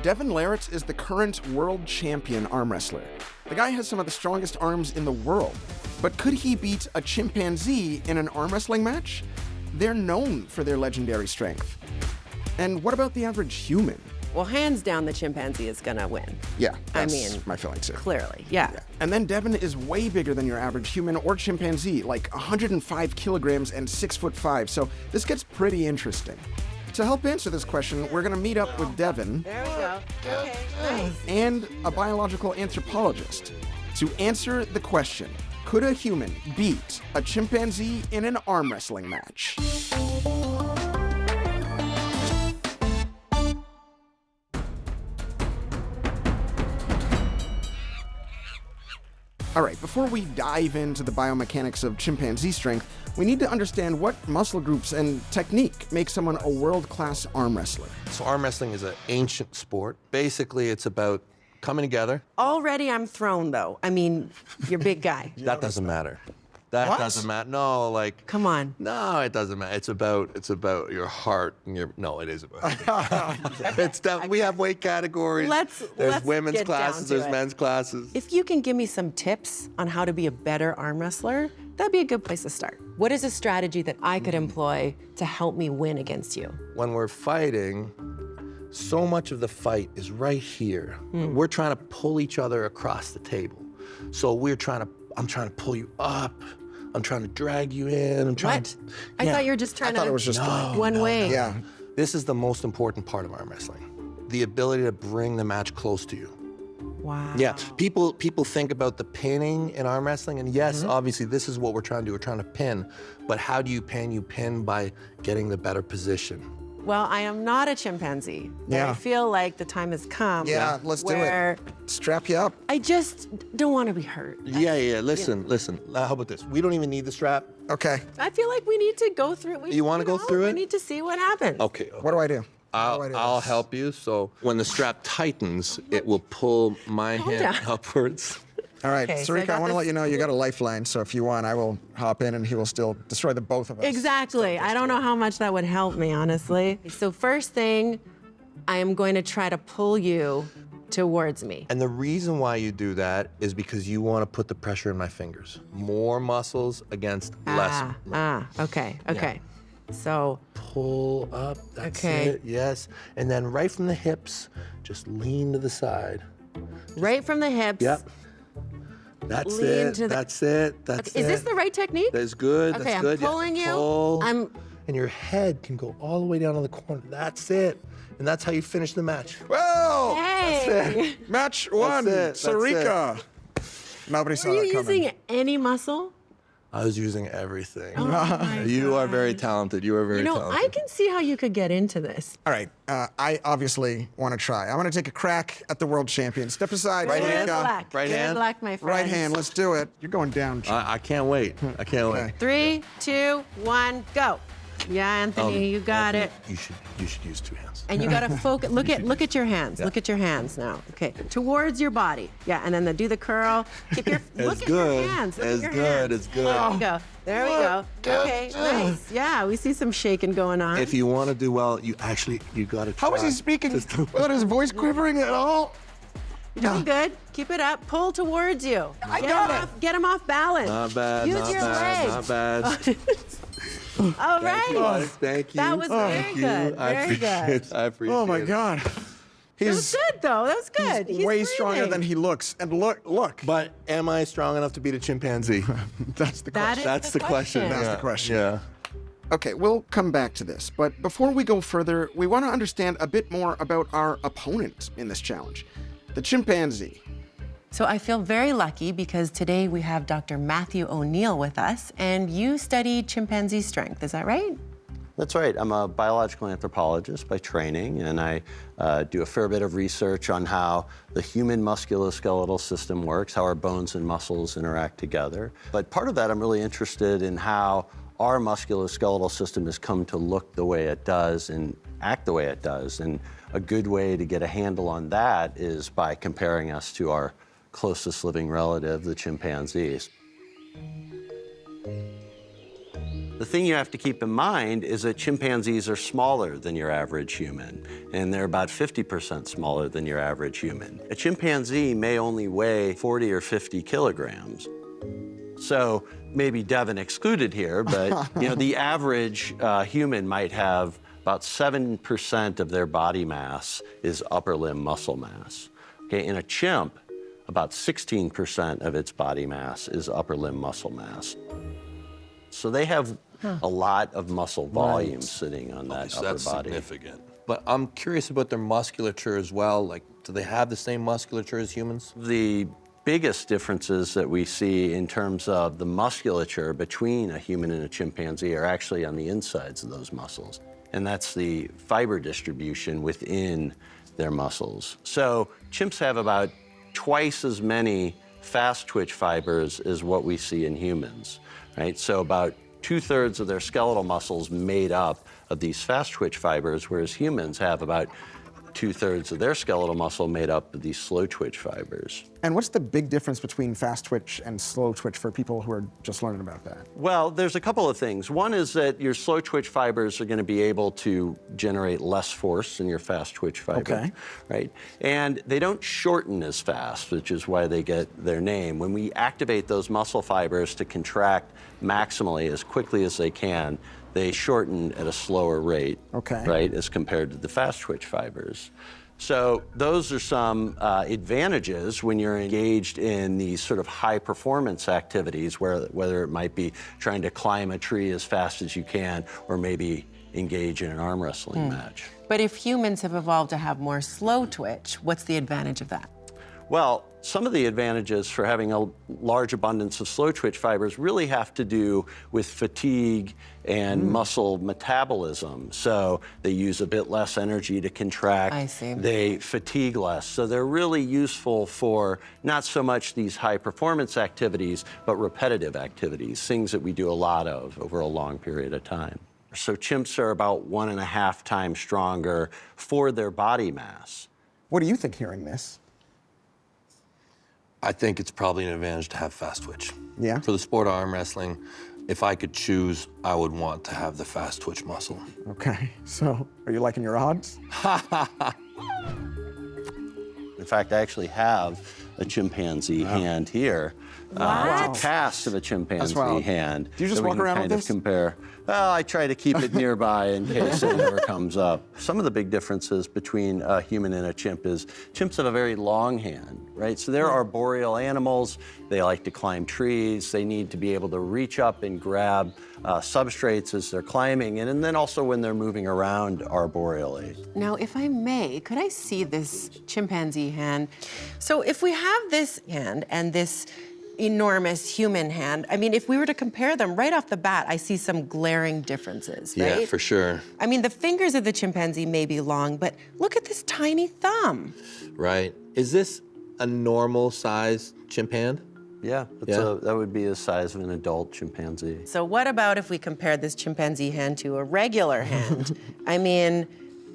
Devon Larratt is the current world champion arm wrestler. The guy has some of the strongest arms in the world. But could he beat a chimpanzee in an arm wrestling match? They're known for their legendary strength. And what about the average human? Well, hands down, the chimpanzee is gonna win. Yeah, that's my feeling too. Clearly, yeah. And then Devon is way bigger than your average human or chimpanzee, like 105 kilograms and 6'5", so this gets pretty interesting. To help answer this question, we're gonna meet up with Devon. There we go. Okay, nice. And a biological anthropologist to answer the question, could a human beat a chimpanzee in an arm wrestling match? All right, before we dive into the biomechanics of chimpanzee strength, we need to understand what muscle groups and technique make someone a world-class arm wrestler. So arm wrestling is an ancient sport. Basically, it's about coming together. Already I'm thrown, though. I mean, you're a big guy. That doesn't matter. That doesn't matter. No, like. Come on. No, it doesn't matter. It's about your heart and your. No, it is about. We have weight categories. There's women's classes. There's men's classes. If you can give me some tips on how to be a better arm wrestler, that'd be a good place to start. What is a strategy that I could employ to help me win against you? When we're fighting, so much of the fight is right here. We're trying to pull each other across the table. So I'm trying to pull you up. I'm trying to drag you in. I thought you were just trying to. I thought it was just one way. Yeah. This is the most important part of arm wrestling. The ability to bring the match close to you. Wow. Yeah, people think about the pinning in arm wrestling, and yes, obviously this is what we're trying to do. We're trying to pin, but how do you pin? You pin by getting the better position. Well, I am not a chimpanzee. But I feel like the time has come. Yeah, let's do it. Strap you up. I just don't want to be hurt. Yeah. Listen. How about this? We don't even need the strap. Okay. I feel like we need to go through it. You want to go through it? We need to see what happens. Okay. What do I do? I'll help you. So when the strap tightens, it will pull my hand upwards. All right, Okay, so Sarika, I want to let you know you got a lifeline, so if you want, I will hop in and he will still destroy the both of us. Exactly. I don't know how much that would help me, honestly. So first thing, I am going to try to pull you towards me. And the reason why you do that is because you want to put the pressure in my fingers. More muscles against less. Okay. So Pull up, that's it, yes. And then right from the hips, just lean to the side. right from the hips. Yep. That's Lean it. to the- That's it. That's Okay, it. is this the right technique? That's good. Okay, That's I'm good. Yeah. pulling you. Pull. I'm- And your head can go all the way down to the corner. That's it. And that's how you finish the match. Well, Hey! match one, That's it. Sarika. Nobody saw Were that you coming. using any muscle? I was using everything. Oh my You are God. very talented. You are very You know, talented. I can see how you could get into this. All right, I obviously want to try. I'm going to take a crack at the world champion. Step aside, Right Good hand? Sarika. luck. Right Good hand? luck, my friend. Right hand, let's do it. You're going down. I can't wait. I can't Okay. wait. 3, 2, 1, go. Yeah, Anthony, you got it. You should use two hands. And you gotta focus. Look at your hands. Look at your hands now. Okay, towards your body. Yeah, and then do the curl. Keep your look at your hands. Look at It's your good. hands. It's good. There we go. There we go. Okay, nice. Yeah, we see some shaking going on. If you want to do well, you gotta try. How is he speaking without his voice quivering at all? You're doing good. Keep it up. Pull towards you. I got it. Get him off balance. Not bad. Use not your bad. legs. Not bad. All Thank you, right. Alex. Thank you. That was very Thank you. good. I Very appreciate good. it. I appreciate it. Oh my God. That He's was good though. That was good. He's way stronger breathing. than he looks. And look. But am I strong enough to beat a chimpanzee? That's the That question. is That's the question. That's the Yeah. question. Yeah. Okay, we'll come back to this, but before we go further, we want to understand a bit more about our opponent in this challenge, the chimpanzee. So I feel very lucky because today we have Dr. Matthew O'Neill with us, and you study chimpanzee strength, is that right? That's right. I'm a biological anthropologist by training, and I do a fair bit of research on how the human musculoskeletal system works, how our bones and muscles interact together. But part of that, I'm really interested in how our musculoskeletal system has come to look the way it does and act the way it does. And a good way to get a handle on that is by comparing us to our closest living relative, the chimpanzees. The thing you have to keep in mind is that chimpanzees are smaller than your average human, and they're about 50% smaller than your average human. A chimpanzee may only weigh 40 or 50 kilograms. So maybe Devon excluded here, but the average human might have about 7% of their body mass is upper limb muscle mass. Okay, in a chimp, about 16% of its body mass is upper limb muscle mass. So they have a lot of muscle volume sitting on that So upper that's body. significant. But I'm curious about their musculature as well. Like, do they have the same musculature as humans? The biggest differences that we see in terms of the musculature between a human and a chimpanzee are actually on the insides of those muscles. And that's the fiber distribution within their muscles. So chimps have about twice as many fast twitch fibers as what we see in humans, right? So about 2/3 of their skeletal muscles made up of these fast twitch fibers, whereas humans have about 2/3 of their skeletal muscle made up of these slow twitch fibers. And what's the big difference between fast twitch and slow twitch for people who are just learning about that? Well, there's a couple of things. One is that your slow twitch fibers are going to be able to generate less force than your fast twitch fibers, right? And they don't shorten as fast, which is why they get their name. When we activate those muscle fibers to contract maximally as quickly as they can, they shorten at a slower rate, right, as compared to the fast twitch fibers. So those are some advantages when you're engaged in these sort of high performance activities, whether it might be trying to climb a tree as fast as you can, or maybe engage in an arm wrestling match. But if humans have evolved to have more slow twitch, what's the advantage of that? Well, some of the advantages for having a large abundance of slow twitch fibers really have to do with fatigue and muscle metabolism. So they use a bit less energy to contract. I see. They fatigue less. So they're really useful for not so much these high performance activities, but repetitive activities, things that we do a lot of over a long period of time. So chimps are about 1.5 times stronger for their body mass. What do you think hearing this? I think it's probably an advantage to have fast twitch. Yeah? For the sport of arm wrestling, if I could choose, I would want to have the fast twitch muscle. Okay, so are you liking your odds? In fact, I actually have a chimpanzee hand here. It's a cast of a chimpanzee hand. Do you just that we walk can around kind with of this? compare. Well, I try to keep it nearby in case it ever comes up. Some of the big differences between a human and a chimp is chimps have a very long hand, right? So they're arboreal animals. They like to climb trees. They need to be able to reach up and grab substrates as they're climbing, and then also when they're moving around arboreally. Now, if I may, could I see this chimpanzee hand? So if we have this hand and this enormous human hand, I mean, if we were to compare them right off the bat, I see some glaring differences, right? Yeah, for sure. I mean, the fingers of the chimpanzee may be long, but look at this tiny thumb. Right. Is this a normal size chimp hand? Yeah, that would be the size of an adult chimpanzee. So what about if we compared this chimpanzee hand to a regular hand? I mean,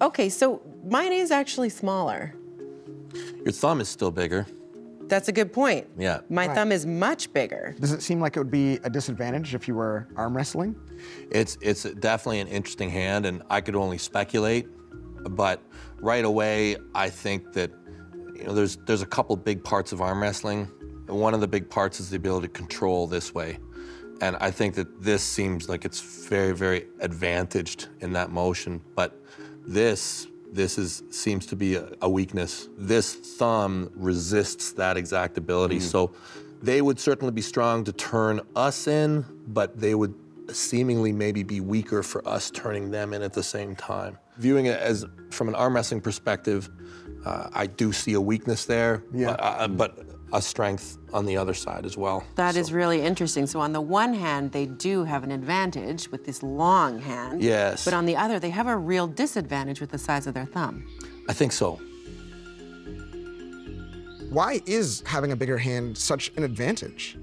okay, so mine is actually smaller. Your thumb is still bigger. That's a good point. Yeah. My thumb is much bigger. Does it seem like it would be a disadvantage if you were arm wrestling? It's definitely an interesting hand, and I could only speculate. But right away, I think that there's a couple big parts of arm wrestling. One of the big parts is the ability to control this way. And I think that this seems like it's very, very advantaged in that motion. But this seems to be a weakness. This thumb resists that exact ability. So they would certainly be strong to turn us in, but they would seemingly maybe be weaker for us turning them in at the same time. Viewing it as from an arm wrestling perspective, I do see a weakness there, but a strength on the other side as well. That is really interesting. So on the one hand, they do have an advantage with this long hand. Yes. But on the other, they have a real disadvantage with the size of their thumb. I think so. Why is having a bigger hand such an advantage?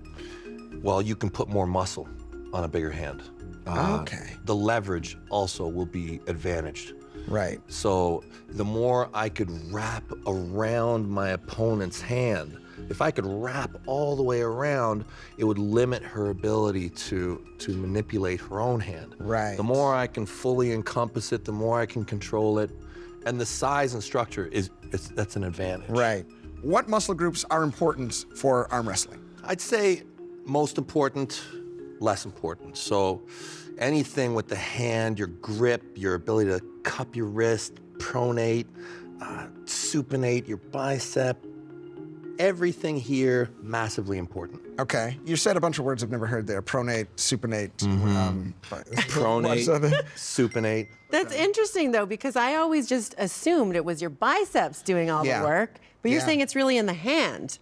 Well, you can put more muscle on a bigger hand. Okay. The leverage also will be advantaged. Right. So the more I could wrap around my opponent's hand, If I could wrap all the way around, it would limit her ability to manipulate her own hand. Right. The more I can fully encompass it, the more I can control it. And the size and structure that's an advantage. Right. What muscle groups are important for arm wrestling? I'd say most important, less important. So anything with the hand, your grip, your ability to cup your wrist, pronate, supinate your bicep, everything here, massively important. Okay. You said a bunch of words I've never heard there. Pronate, supinate. Pronate, supinate. That's interesting, though, because I always just assumed it was your biceps doing all Yeah. the work, but you're Yeah. saying it's really in the hand.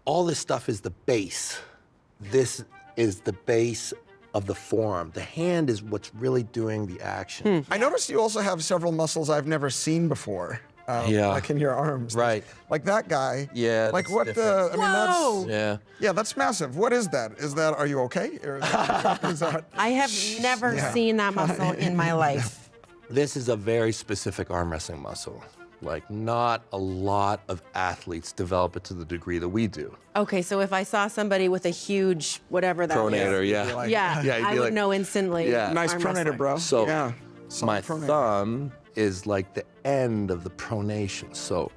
All this stuff is the base. This is the base of the forearm. The hand is what's really doing the action. I noticed you also have several muscles I've never seen before. Yeah. Like in your arms. Right. Like that guy. Yeah, Like that's what different. I mean, Whoa! Yeah. yeah, that's massive. What is that? Are you okay? Or is that, I have never seen that muscle in my life. This is a very specific arm wrestling muscle. Like, not a lot of athletes develop it to the degree that we do. Okay, so if I saw somebody with a huge whatever that Pronator, is, yeah. like- yeah, Yeah, you'd I be would like- know instantly. Yeah. nice arm pronator, wrestler. bro. So, yeah. My Pronator. thumb is like the end of the pronation. So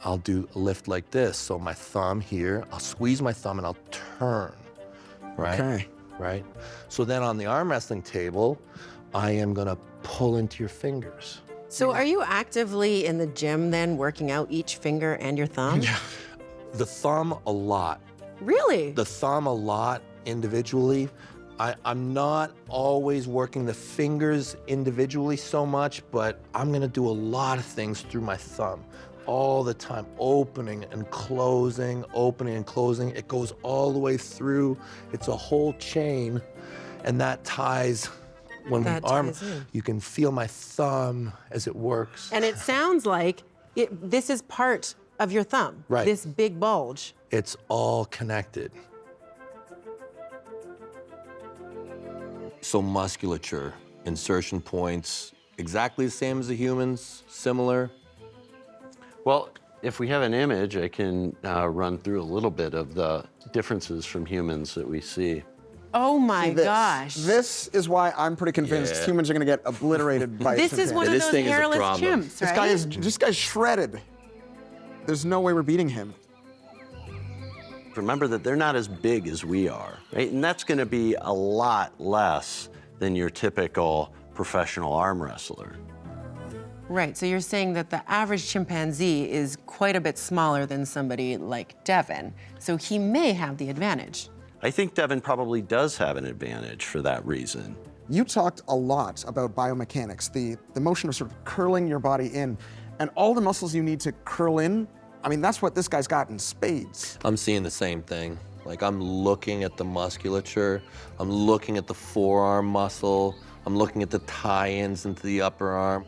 I'll do a lift like this. So my thumb here, I'll squeeze my thumb and I'll turn, right? Okay. Right? So then on the arm wrestling table, I am gonna pull into your fingers. So are you actively in the gym then, working out each finger and your thumb? The thumb a lot. Really? The thumb a lot individually. I'm not always working the fingers individually so much, but I'm gonna do a lot of things through my thumb all the time, opening and closing, opening and closing. It goes all the way through. It's a whole chain, and that ties. When That we arm, ties in. you can feel my thumb as it works. And it sounds like this is part of your thumb, Right. this big bulge. It's all connected. So musculature, insertion points, exactly the same as the humans, similar. Well, if we have an image, I can run through a little bit of the differences from humans that we see. Oh my This. gosh. This is why I'm pretty convinced Yeah. humans are gonna get obliterated by This is one of This those thing is a hairless problem. chimps, right? This guy's shredded. There's no way we're beating him. Remember that they're not as big as we are, right? And that's going to be a lot less than your typical professional arm wrestler. Right, so you're saying that the average chimpanzee is quite a bit smaller than somebody like Devon, so he may have the advantage. I think Devon probably does have an advantage for that reason. You talked a lot about biomechanics, the motion of sort of curling your body in, and all the muscles you need to curl in. I mean, that's what this guy's got in spades. I'm seeing the same thing. Like, I'm looking at the musculature, I'm looking at the forearm muscle, I'm looking at the tie-ins into the upper arm.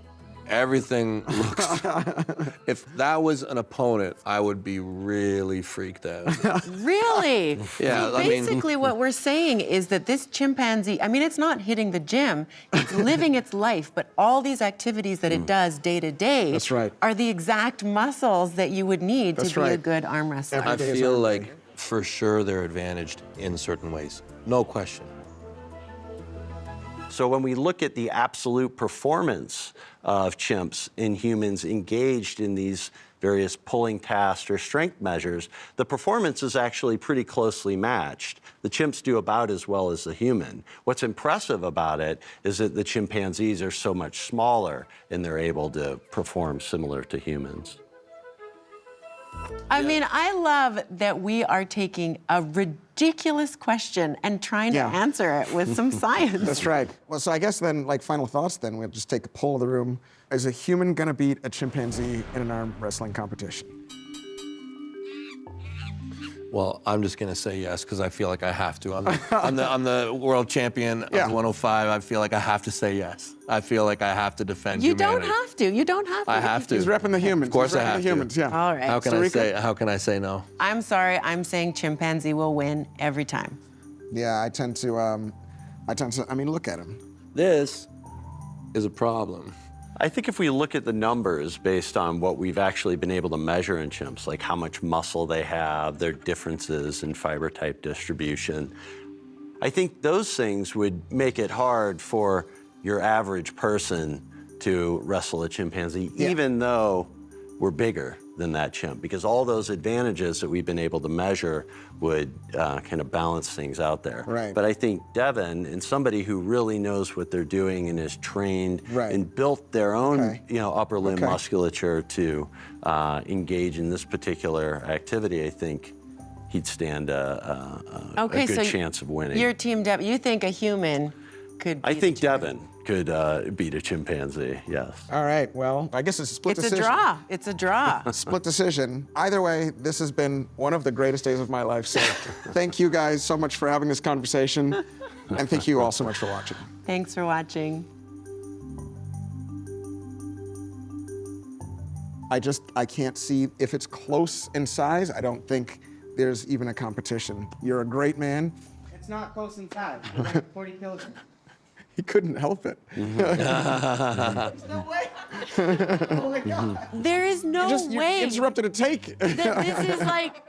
Everything looks, if that was an opponent, I would be really freaked out. Really? Yeah, So I mean- basically what we're saying is that this chimpanzee, I mean, it's not hitting the gym, it's living its life, but all these activities that it does day to day That's right. are the exact muscles that you would need That's to be a right. good arm wrestler. I Days feel arm like for sure they're advantaged in certain ways, no question. So when we look at the absolute performance of chimps in humans engaged in these various pulling tasks or strength measures, the performance is actually pretty closely matched. The chimps do about as well as the human. What's impressive about it is that the chimpanzees are so much smaller and they're able to perform similar to humans. I mean, I love that we are taking a ridiculous question and trying Yeah. to answer it with some science. That's right. Well, so I guess then, like, final thoughts then, we'll just take a poll of the room. Is a human gonna beat a chimpanzee in an arm wrestling competition? Well, I'm just gonna say yes because I feel like I have to. I'm the world champion of Yeah. 105. I feel like I have to say yes. I feel like I have to defend You humanity. don't have to. You don't have to. I have to. He's repping the humans. Of course He's I repping have the to. humans, yeah. All right. How can Sarika? I say no? I'm sorry. I'm saying chimpanzee will win every time. Yeah, I tend to, I mean, look at him. This is a problem. I think if we look at the numbers based on what we've actually been able to measure in chimps, like how much muscle they have, their differences in fiber type distribution, I think those things would make it hard for your average person to wrestle a chimpanzee, even though we're bigger than that chimp, because all those advantages that we've been able to measure would kind of balance things out there. Right. But I think Devon, and somebody who really knows what they're doing and is trained and built their own upper limb musculature to engage in this particular activity, I think he'd stand a good chance of winning. Your team, Devon, you think a human could beat I think Devon could beat a chimpanzee, yes. All right, well, I guess it's a split decision. It's a draw. It's a draw. Split decision. Either way, this has been one of the greatest days of my life. So thank you guys so much for having this conversation. And thank you all so much for watching. Thanks for watching. I can't see if it's close in size. I don't think there's even a competition. You're a great man. It's not close in size. It's like 40 kilograms. He couldn't help it. There's no way. Oh my God. There is no way. You interrupted a take. This is like